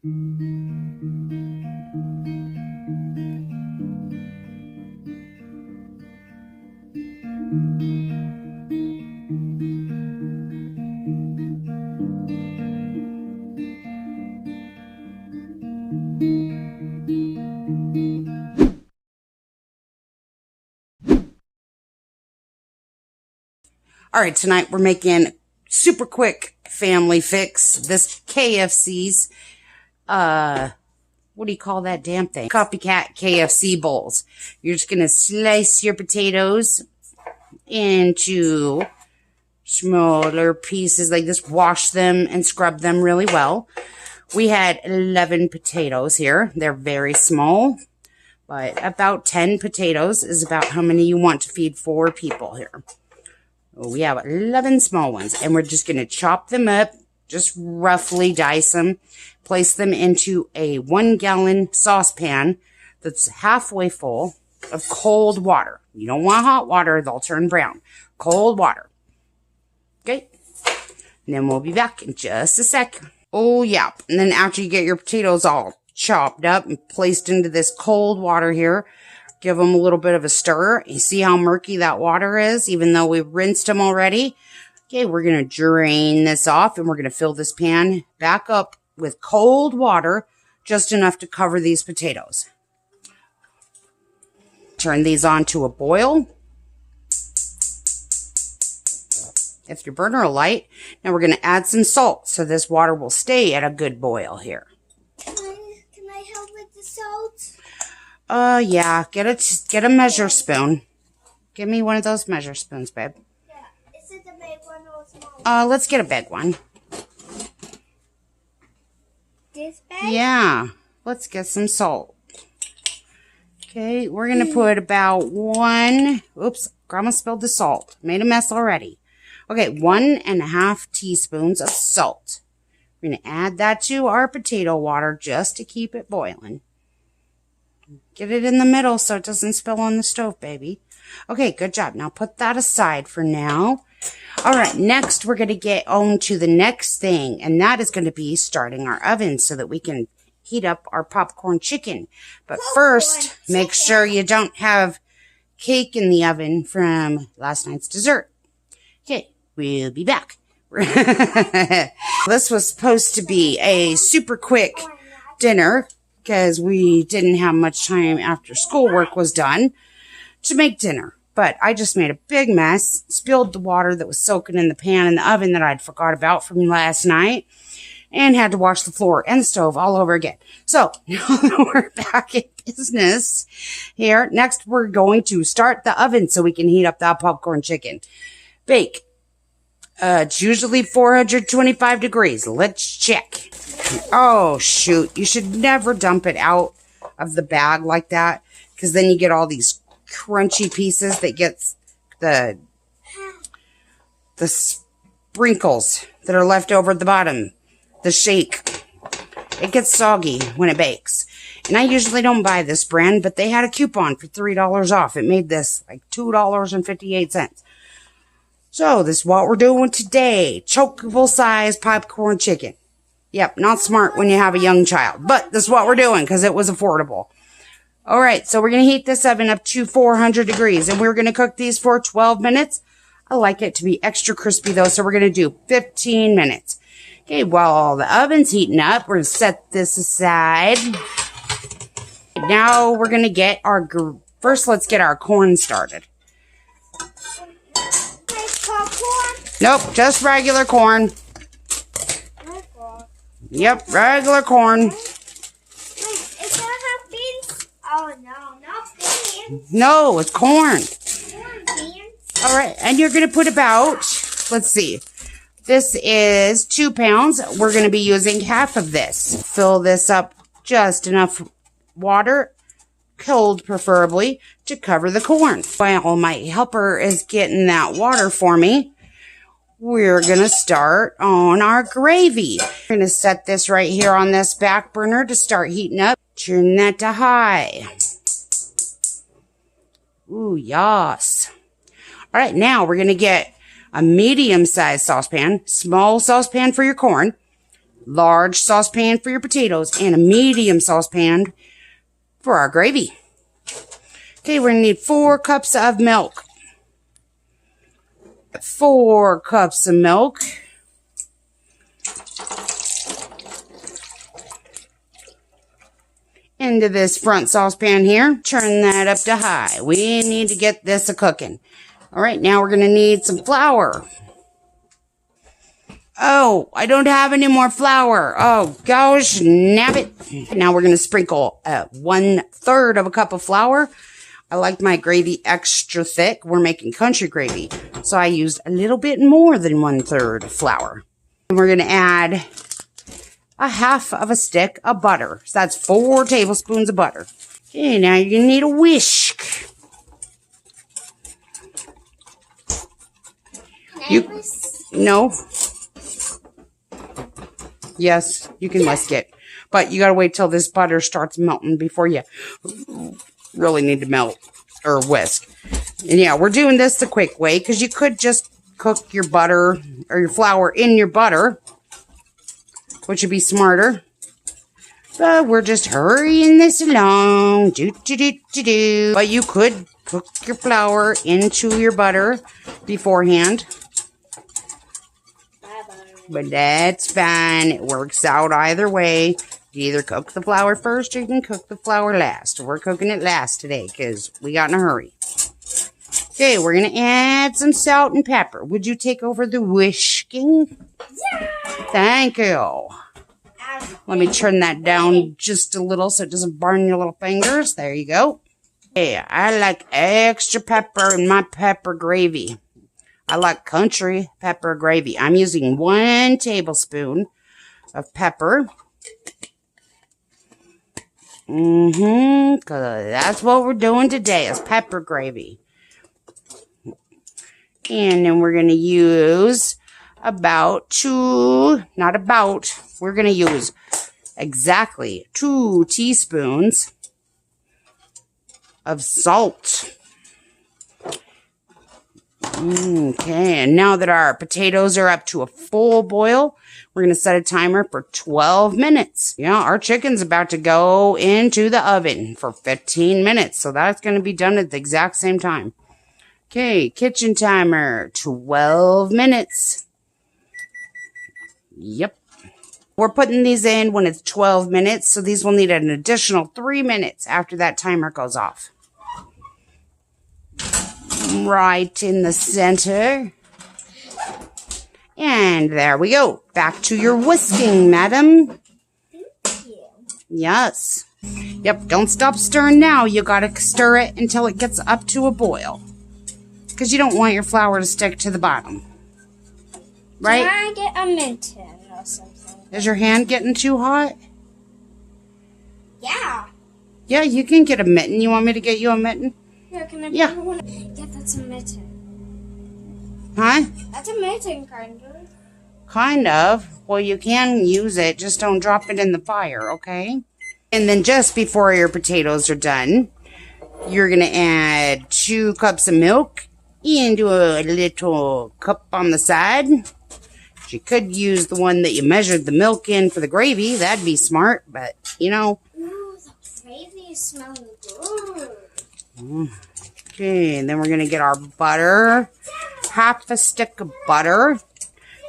All right, tonight we're making super quick family fix. This KFC's, what do you call that damn thing? Copycat KFC bowls. You're just going to slice your potatoes into smaller pieces like this. Wash them and scrub them really well. We had 11 potatoes here. They're very small, but about 10 potatoes is about how many you want to feed 4 people here. We have 11 small ones, and we're just going to chop them up, just roughly dice them, place them into a 1-gallon saucepan that's halfway full of cold water. You don't want hot water, they'll turn brown. Cold water. Okay? And then we'll be back in just a sec. Oh, yeah. And then after you get your potatoes all chopped up and placed into this cold water here, give them a little bit of a stir. You see how murky that water is, even though we've rinsed them already? Okay, we're going to drain this off, and we're going to fill this pan back up with cold water, just enough to cover these potatoes. Turn these on to a boil. If your burner will light, now we're going to add some salt, so this water will stay at a good boil here. Can I help with the salt? Yeah, get a measure spoon. Give me one of those measure spoons, babe. Yeah, is it a big one or a small one? Let's get a big one. This big? Yeah, let's get some salt. Okay, we're going to put about 1, oops, Grandma spilled the salt. Made a mess already. Okay, 1.5 teaspoons of salt. We're going to add that to our potato water just to keep it boiling. Get it in the middle so it doesn't spill on the stove, baby. Okay, good job. Now put that aside for now. All right, next we're going to get on to the next thing, and that is going to be starting our oven so that we can heat up our popcorn chicken. But first, make sure you don't have cake in the oven from last night's dessert. Okay, we'll be back. This was supposed to be a super quick dinner, because we didn't have much time after schoolwork was done to make dinner. But I just made a big mess, spilled the water that was soaking in the pan in the oven that I'd forgot about from last night, and had to wash the floor and the stove all over again. So, now that we're back in business here, next we're going to start the oven so we can heat up that popcorn chicken. Bake. It's usually 425 degrees. Let's check. Oh, shoot. You should never dump it out of the bag like that, because then you get all these crunchy pieces that gets the sprinkles that are left over at the bottom. The shake. It gets soggy when it bakes. And I usually don't buy this brand, but they had a coupon for $3 off. It made this like $2.58. So, this is what we're doing today. Chokeable size popcorn chicken. Yep, not smart when you have a young child. But this is what we're doing because it was affordable. Alright, so we're going to heat this oven up to 400 degrees. And we're going to cook these for 12 minutes. I like it to be extra crispy though, so we're going to do 15 minutes. Okay, while the oven's heating up, we're going to set this aside. Now we're going to get our... First, let's get our corn started. Nope, just regular corn. Yep, regular corn. Wait, is that have beans? Oh, no, not beans. No, it's corn. Beans. All right, and you're going to put about, let's see, this is 2 pounds. We're going to be using half of this. Fill this up just enough water, cold preferably, to cover the corn. While my helper is getting that water for me, we're going to start on our gravy. We're going to set this right here on this back burner to start heating up. Turn that to high. Ooh, yas. All right, now we're going to get a medium-sized saucepan, small saucepan for your corn. large saucepan for your potatoes, and a medium saucepan for our gravy. Okay, we're going to need 4 cups of milk. 4 cups of milk. Into this front saucepan here. Turn that up to high. We need to get this a-cooking. All right, now we're going to need some flour. Oh, I don't have any more flour. Oh, gosh, nab it. Now we're going to sprinkle 1/3 of a cup of flour. I like my gravy extra thick. We're making country gravy, so I used a little bit more than 1/3 flour. And we're going to add 1/2 of a stick of butter. So that's 4 tablespoons of butter. Okay, now you're going to need a whisk. No. Yes, you can whisk it. But you got to wait till this butter starts melting before you really need to melt or whisk. And yeah, we're doing this the quick way because you could just cook your butter or your flour in your butter, which would be smarter. But we're just hurrying this along. But you could cook your flour into your butter beforehand. But that's fine. It works out either way. You either cook the flour first or you can cook the flour last. We're cooking it last today because we got in a hurry. Okay, we're going to add some salt and pepper. Would you take over the whisking? Yeah. Thank you. Let me turn that down just a little so it doesn't burn your little fingers. There you go. Yeah, I like extra pepper in my pepper gravy. I like country pepper gravy. I'm using 1 tablespoon of pepper. Because that's what we're doing today is pepper gravy. And then we're going to use we're going to use exactly 2 teaspoons of salt. Okay, and now that our potatoes are up to a full boil, we're going to set a timer for 12 minutes. Yeah, our chicken's about to go into the oven for 15 minutes, so that's going to be done at the exact same time. Okay, kitchen timer, 12 minutes. Yep. We're putting these in when it's 12 minutes, so these will need an additional 3 minutes after that timer goes off. Right in the center. And there we go. Back to your whisking, madam. Thank you. Yes. Yep, don't stop stirring now. You gotta stir it until it gets up to a boil. Because you don't want your flour to stick to the bottom. Right? Can I get a mitten or something? Is your hand getting too hot? Yeah. Yeah, you can get a mitten. You want me to get you a mitten? Yeah, can I Yeah. one? Yeah, that's a mitten. Huh? That's a mitten, kind of. Kind of. Well, you can use it. Just don't drop it in the fire, okay? And then just before your potatoes are done, you're going to add 2 cups of milk into a little cup on the side. You could use the one that you measured the milk in for the gravy. That'd be smart, but, you know. Ooh, the gravy is smelling good. Okay, and then we're going to get our butter. 1/2 a stick of butter.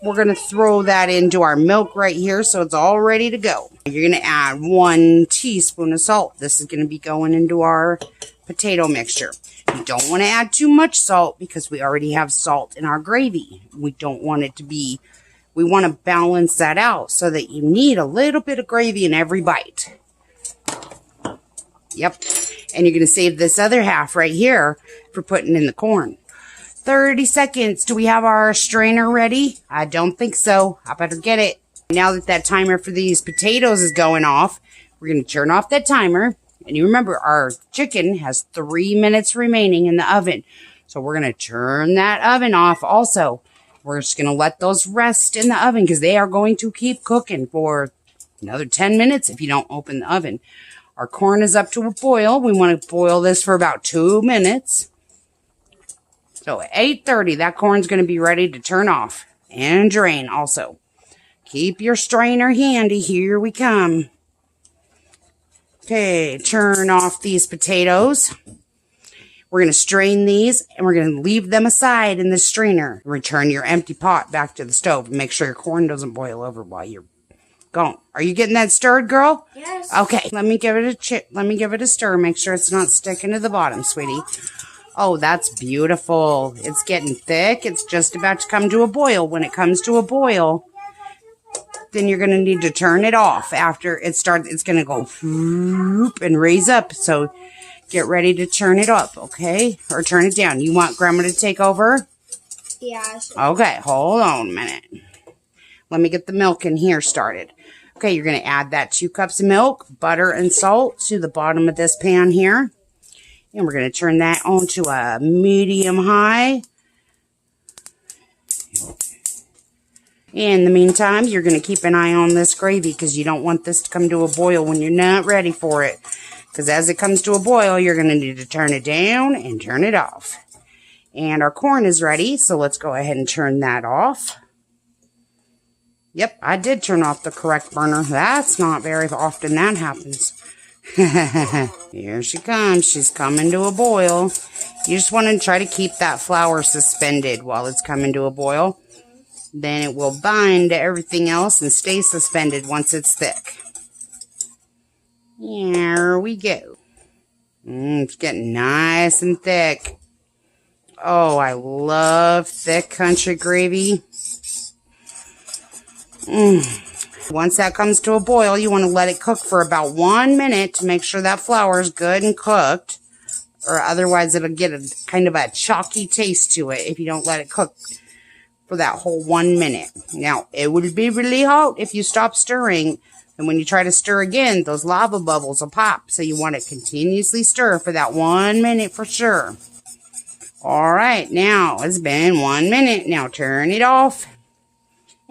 We're going to throw that into our milk right here so it's all ready to go. You're going to add 1 teaspoon of salt. This is going to be going into our potato mixture. You don't want to add too much salt because we already have salt in our gravy. We don't want it to be, we want to balance that out so that you need a little bit of gravy in every bite. Yep. And you're going to save this other half right here for putting in the corn. 30 seconds. Do we have our strainer ready? I don't think so. I better get it. Now that that timer for these potatoes is going off, we're going to turn off that timer. And you remember, our chicken has 3 minutes remaining in the oven. So we're going to turn that oven off also. We're just going to let those rest in the oven because they are going to keep cooking for another 10 minutes if you don't open the oven. Our corn is up to a boil. We want to boil this for about 2 minutes. So at 8:30, that corn's going to be ready to turn off and drain also. Keep your strainer handy. Here we come. Okay, turn off these potatoes. We're going to strain these, and we're going to leave them aside in the strainer. Return your empty pot back to the stove and make sure your corn doesn't boil over while you're gone. Are you getting that stirred, girl? Yes. Okay, let me give it a stir. Make sure it's not sticking to the bottom, sweetie. Oh, that's beautiful. It's getting thick. It's just about to come to a boil. When it comes to a boil, then you're going to need to turn it off. After it starts, it's going to go whoop and raise up. So get ready to turn it up, okay? Or turn it down. You want Grandma to take over? Yeah. Okay, hold on a minute. Let me get the milk in here started. Okay, you're going to add that 2 cups of milk, butter, and salt to the bottom of this pan here. And we're going to turn that on to a medium high. In the meantime, you're going to keep an eye on this gravy because you don't want this to come to a boil when you're not ready for it. Because as it comes to a boil, you're going to need to turn it down and turn it off. And our corn is ready, so let's go ahead and turn that off. Yep, I did turn off the correct burner. That's not very often that happens. Here she comes. She's coming to a boil. You just want to try to keep that flour suspended while it's coming to a boil. Then it will bind to everything else and stay suspended once it's thick. Here we go. It's getting nice and thick. Oh, I love thick country gravy. Once that comes to a boil, you want to let it cook for about 1 minute to make sure that flour is good and cooked. Or otherwise it'll get a kind of a chalky taste to it if you don't let it cook for that whole 1 minute. Now, it would be really hot if you stop stirring. And when you try to stir again, those lava bubbles will pop. So you want to continuously stir for that 1 minute for sure. All right, now it's been 1 minute. Now turn it off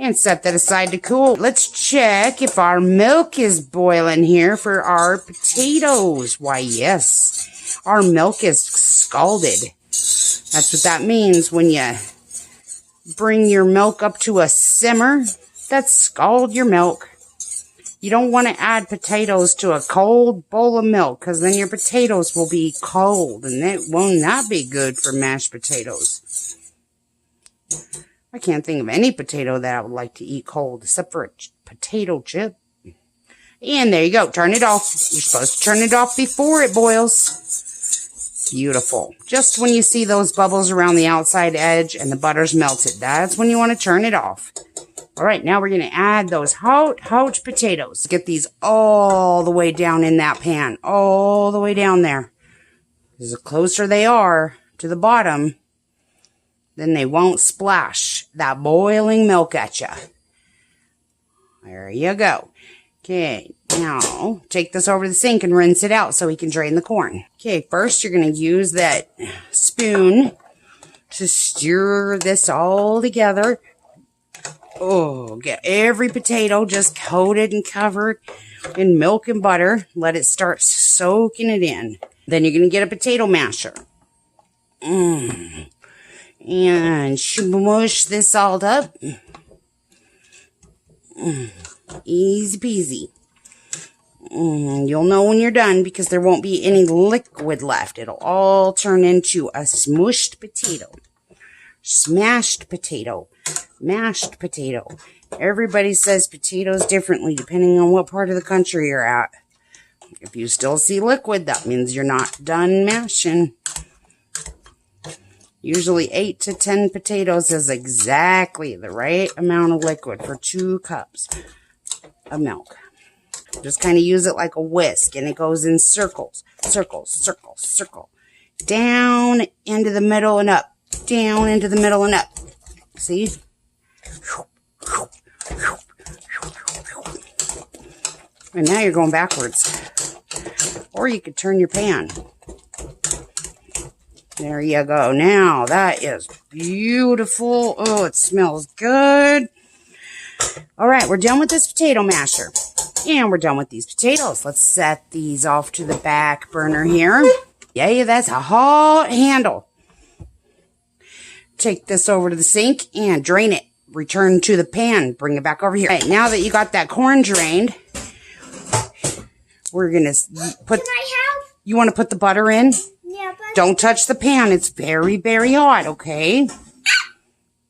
and set that aside to cool. Let's check if our milk is boiling here for our potatoes. Why, yes, our milk is scalded. That's what that means when you bring your milk up to a simmer. That's scald your milk. You don't want to add potatoes to a cold bowl of milk because then your potatoes will be cold and it will not be good for mashed potatoes. I can't think of any potato that I would like to eat cold except for a potato chip. And there you go. Turn it off. You're supposed to turn it off before it boils. Beautiful. Just when you see those bubbles around the outside edge and the butter's melted, that's when you want to turn it off. All right, now we're going to add those hot potatoes. Get these all the way down in that pan, all the way down there. Because the closer they are to the bottom, then they won't splash that boiling milk at you. There you go. Okay, now take this over to the sink and rinse it out so we can drain the corn. Okay, first you're going to use that spoon to stir this all together. Oh, get every potato just coated and covered in milk and butter. Let it start soaking it in. Then you're going to get a potato masher. And smush this all up. Easy peasy. You'll know when you're done because there won't be any liquid left. It'll all turn into a smushed potato. Smashed potato. Mashed potato. Everybody says potatoes differently depending on what part of the country you're at. If you still see liquid, that means you're not done mashing. Usually 8 to 10 potatoes is exactly the right amount of liquid for 2 cups of milk. Just kind of use it like a whisk and it goes in circles. Circle, circle, circle. Down into the middle and up. Down into the middle and up. See? And now you're going backwards. Or you could turn your pan. There you go. Now that is beautiful. Oh, it smells good. All right, we're done with this potato masher. And we're done with these potatoes. Let's set these off to the back burner here. Yeah, that's a hot handle. Take this over to the sink and drain it. return to the pan. Bring it back over here. All right, now that you got that corn drained, we're going to put... Can I help? You want to put the butter in? Yeah, but... Don't touch the pan. It's very, very hot, okay?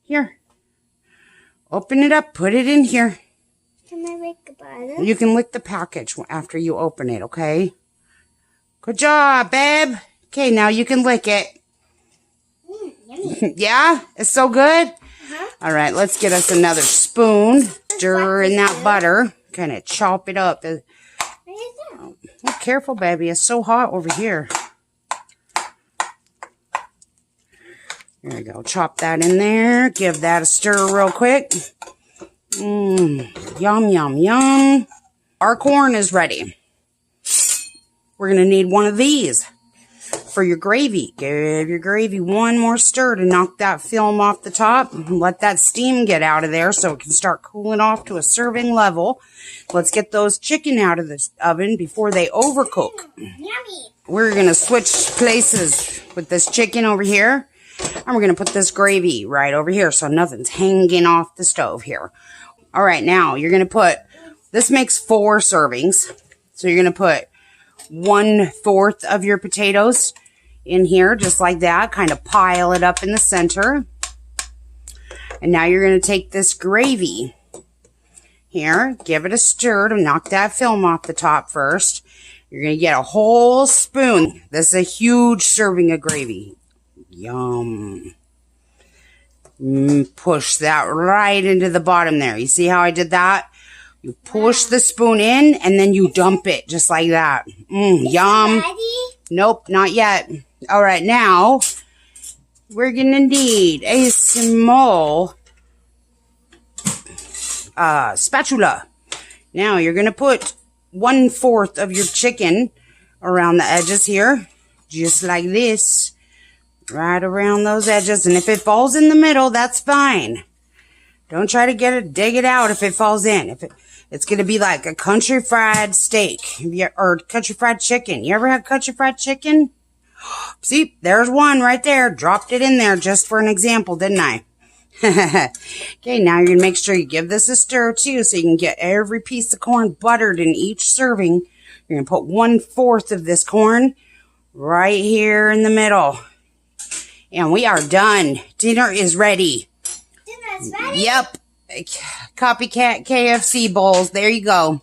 Here. Open it up. Put it in here. Can I lick the butter? You can lick the package after you open it, okay? Good job, babe. Okay, now you can lick it. Yummy. Yeah? It's so good? Uh-huh. All right, let's get us another spoon. Stir in that butter. Kind of chop it up. What is that? Oh, careful, baby. It's so hot over here. There we go. Chop that in there. Give that a stir real quick. Yum, yum, yum. Our corn is ready. We're going to need one of these for your gravy. Give your gravy one more stir to knock that film off the top. Let that steam get out of there so it can start cooling off to a serving level. Let's get those chicken out of this oven before they overcook. Yummy. We're going to switch places with this chicken over here. And we're going to put this gravy right over here so nothing's hanging off the stove here. All right, now you're going to put, this makes 4 servings. So you're going to put 1/4 of your potatoes in here, just like that. Kind of pile it up in the center. And now you're going to take this gravy here, give it a stir to knock that film off the top first. You're going to get a whole spoon. This is a huge serving of gravy. Yum. Push that right into the bottom there. You see how I did that? You push the spoon in and then you dump it just like that. Yum. Ready? Nope, not yet. All right, now we're going to need a small spatula. Now you're going to put 1/4 of your chicken around the edges here, just like this. Right around those edges. And if it falls in the middle, that's fine. Don't try to dig it out if it falls in. It's going to be like a country fried steak or country fried chicken. You ever had country fried chicken? See, there's one right there. Dropped it in there just for an example, didn't I? Okay, now you're going to make sure you give this a stir too so you can get every piece of corn buttered in each serving. You're going to put 1/4 of this corn right here in the middle. And we are done. Dinner is ready. Dinner's ready? Yep. Copycat KFC bowls. There you go.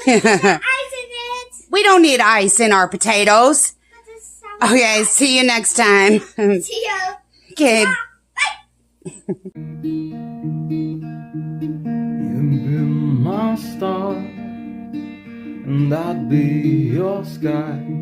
Ice in it. We don't need ice in our potatoes. But there's some Okay, see you next time. See you. Okay. You've been my star, and I'd be your sky.